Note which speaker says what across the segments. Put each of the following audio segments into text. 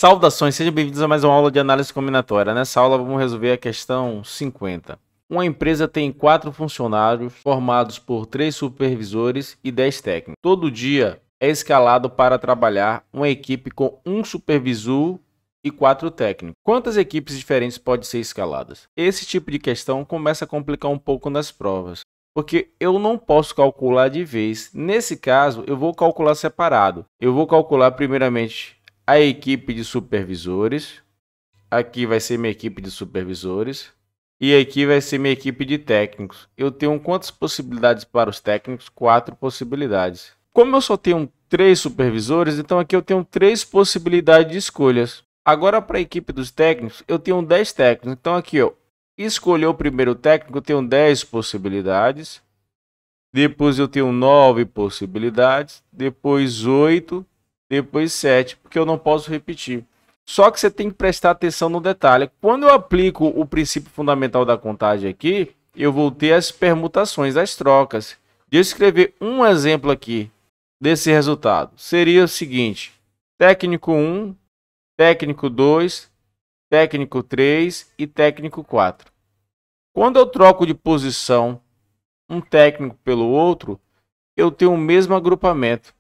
Speaker 1: Saudações, sejam bem-vindos a mais uma aula de análise combinatória. Nessa aula vamos resolver a questão 50. Uma empresa tem 4 funcionários formados por 3 supervisores e 10 técnicos. Todo dia é escalado para trabalhar uma equipe com um supervisor e 4 técnicos. Quantas equipes diferentes podem ser escaladas? Esse tipo de questão começa a complicar um pouco nas provas, porque eu não posso calcular de vez. Nesse caso, eu vou calcular separado. Eu vou calcular primeiramente a equipe de supervisores, aqui vai ser minha equipe de supervisores, e aqui vai ser minha equipe de técnicos. Eu tenho quantas possibilidades para os técnicos? 4 possibilidades. Como eu só tenho 3 supervisores, então aqui eu tenho 3 possibilidades de escolhas. Agora para a equipe dos técnicos, eu tenho 10 técnicos. Então aqui, ó, escolher o primeiro técnico, eu tenho 10 possibilidades. Depois eu tenho 9 possibilidades, depois 8, depois 7, porque eu não posso repetir. Só que você tem que prestar atenção no detalhe. Quando eu aplico o princípio fundamental da contagem aqui, eu vou ter as permutações, as trocas. De eu escrever um exemplo aqui desse resultado, seria o seguinte: técnico 1, técnico 2, técnico 3 e técnico 4. Quando eu troco de posição um técnico pelo outro, eu tenho o mesmo agrupamento.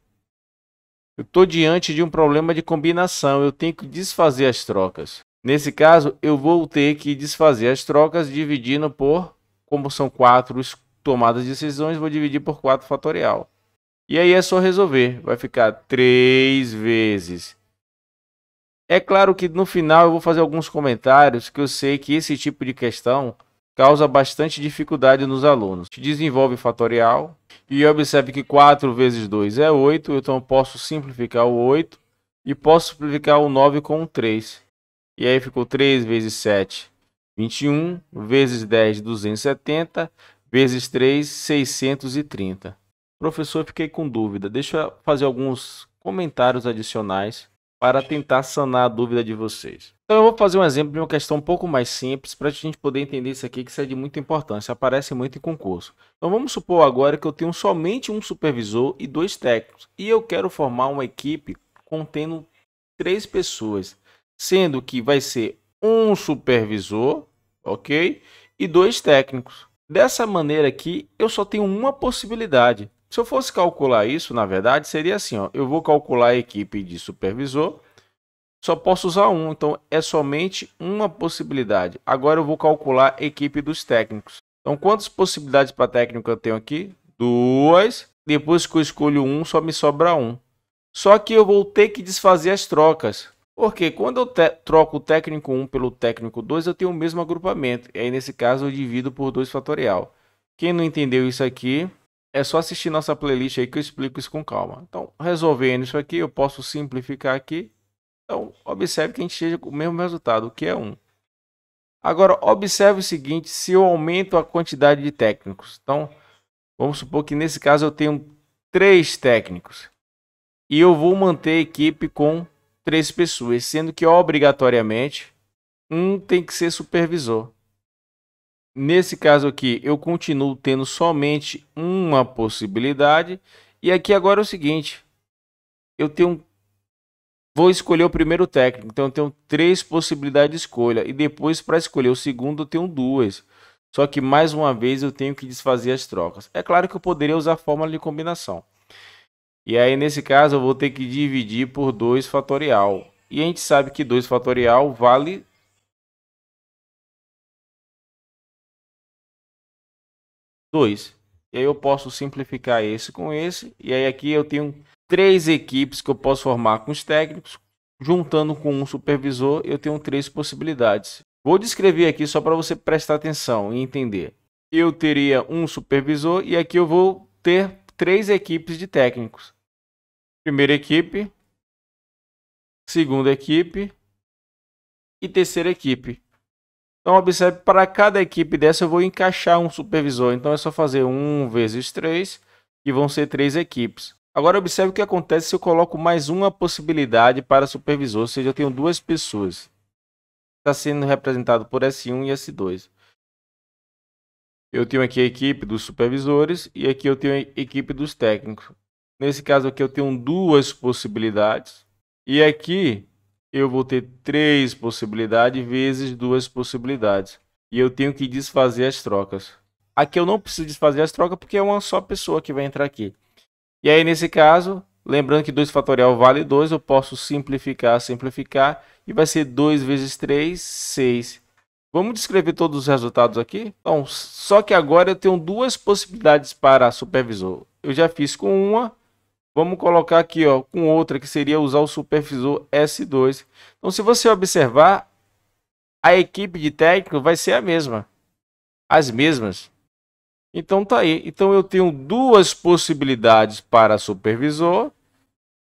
Speaker 1: Eu estou diante de um problema de combinação, eu tenho que desfazer as trocas. Nesse caso, eu vou ter que desfazer as trocas dividindo por, como são 4 tomadas de decisões, vou dividir por 4 fatorial. E aí é só resolver, vai ficar 3 vezes. É claro que no final eu vou fazer alguns comentários, que eu sei que esse tipo de questão causa bastante dificuldade nos alunos. Desenvolve fatorial e observe que 4 vezes 2 é 8, então eu posso simplificar o 8 e posso simplificar o 9 com o 3. E aí ficou 3 vezes 7, 21, vezes 10, 270, vezes 3, 630. Professor, fiquei com dúvida. Deixa eu fazer alguns comentários adicionais para tentar sanar a dúvida de vocês. Então eu vou fazer um exemplo de uma questão um pouco mais simples para a gente poder entender isso aqui, que isso é de muita importância, aparece muito em concurso. Então vamos supor agora que eu tenho somente um supervisor e 2 técnicos, e eu quero formar uma equipe contendo 3 pessoas, sendo que vai ser um supervisor, ok? E 2 técnicos. Dessa maneira aqui, eu só tenho uma possibilidade. Se eu fosse calcular isso, na verdade, seria assim, ó, eu vou calcular a equipe de supervisor, só posso usar um, então é somente uma possibilidade. Agora eu vou calcular a equipe dos técnicos. Então, quantas possibilidades para técnico eu tenho aqui? 2. Depois que eu escolho um, só me sobra um. Só que eu vou ter que desfazer as trocas. Porque quando eu troco o técnico 1 pelo técnico 2, eu tenho o mesmo agrupamento. E aí, nesse caso, eu divido por 2 fatorial. Quem não entendeu isso aqui, é só assistir nossa playlist aí que eu explico isso com calma. Então, resolvendo isso aqui, eu posso simplificar aqui. Então, observe que a gente chega com o mesmo resultado, que é 1. Agora, observe o seguinte, se eu aumento a quantidade de técnicos. Então, vamos supor que nesse caso eu tenho 3 técnicos. E eu vou manter a equipe com 3 pessoas, sendo que obrigatoriamente um tem que ser supervisor. Nesse caso aqui, eu continuo tendo somente uma possibilidade. E aqui agora é o seguinte, vou escolher o primeiro técnico, então eu tenho 3 possibilidades de escolha. E depois, para escolher o segundo, eu tenho 2. Só que, mais uma vez, eu tenho que desfazer as trocas. É claro que eu poderia usar a fórmula de combinação. E aí, nesse caso, eu vou ter que dividir por 2 fatorial. E a gente sabe que 2 fatorial vale 2. E aí eu posso simplificar esse com esse. E aí aqui eu tenho 3 equipes que eu posso formar com os técnicos. Juntando com um supervisor, eu tenho 3 possibilidades. Vou descrever aqui só para você prestar atenção e entender. Eu teria um supervisor e aqui eu vou ter 3 equipes de técnicos. Primeira equipe, segunda equipe e terceira equipe. Então, observe, para cada equipe dessa eu vou encaixar um supervisor. Então, é só fazer 1 vezes 3, que vão ser 3 equipes. Agora, observe o que acontece se eu coloco mais uma possibilidade para supervisor, ou seja, eu tenho 2 pessoas. Está sendo representado por S1 e S2. Eu tenho aqui a equipe dos supervisores e aqui eu tenho a equipe dos técnicos. Nesse caso aqui eu tenho 2 possibilidades. E aqui eu vou ter 3 possibilidades vezes 2 possibilidades. E eu tenho que desfazer as trocas. Aqui eu não preciso desfazer as trocas porque é uma só pessoa que vai entrar aqui. E aí, nesse caso, lembrando que 2 fatorial vale 2, eu posso simplificar, e vai ser 2 vezes 3, 6. Vamos descrever todos os resultados aqui? Então, só que agora eu tenho 2 possibilidades para supervisor. Eu já fiz com uma, vamos colocar aqui ó, com outra, que seria usar o supervisor S2. Então, se você observar, a equipe de técnico vai ser a mesma, as mesmas. Então tá aí. Então eu tenho 2 possibilidades para supervisor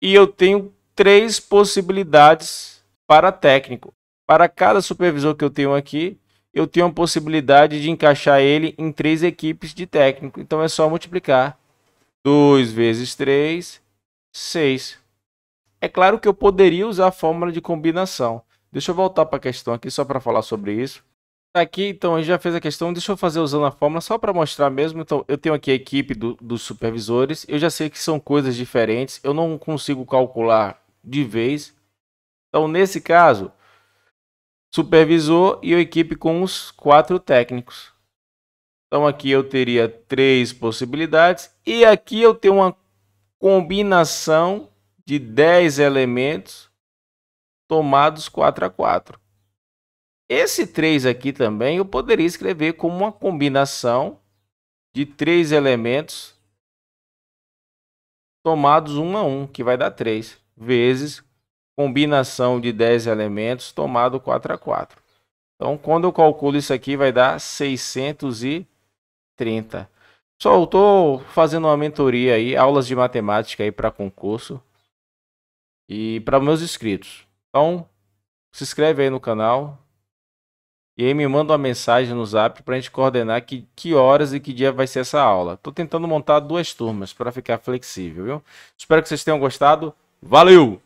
Speaker 1: e eu tenho 3 possibilidades para técnico. Para cada supervisor que eu tenho aqui, eu tenho a possibilidade de encaixar ele em 3 equipes de técnico. Então é só multiplicar. 2 vezes 3, 6. É claro que eu poderia usar a fórmula de combinação. Deixa eu voltar para a questão aqui só para falar sobre isso. Aqui, então, a gente já fez a questão. Deixa eu fazer usando a fórmula só para mostrar mesmo. Então, eu tenho aqui a equipe dos supervisores. Eu já sei que são coisas diferentes. Eu não consigo calcular de vez. Então, nesse caso, supervisor e a equipe com os 4 técnicos. Então, aqui eu teria 3 possibilidades. E aqui eu tenho uma combinação de 10 elementos tomados 4 a 4. Esse 3 aqui também eu poderia escrever como uma combinação de 3 elementos tomados 1 a 1, que vai dar 3, vezes combinação de 10 elementos tomado 4 a 4. Então, quando eu calculo isso aqui, vai dar 630. Pessoal, eu estou fazendo uma mentoria aí, aulas de matemática aí para concurso e para meus inscritos. Então, se inscreve aí no canal. E aí me manda uma mensagem no Zap para a gente coordenar que horas e que dia vai ser essa aula. Estou tentando montar 2 turmas para ficar flexível, viu? Espero que vocês tenham gostado. Valeu!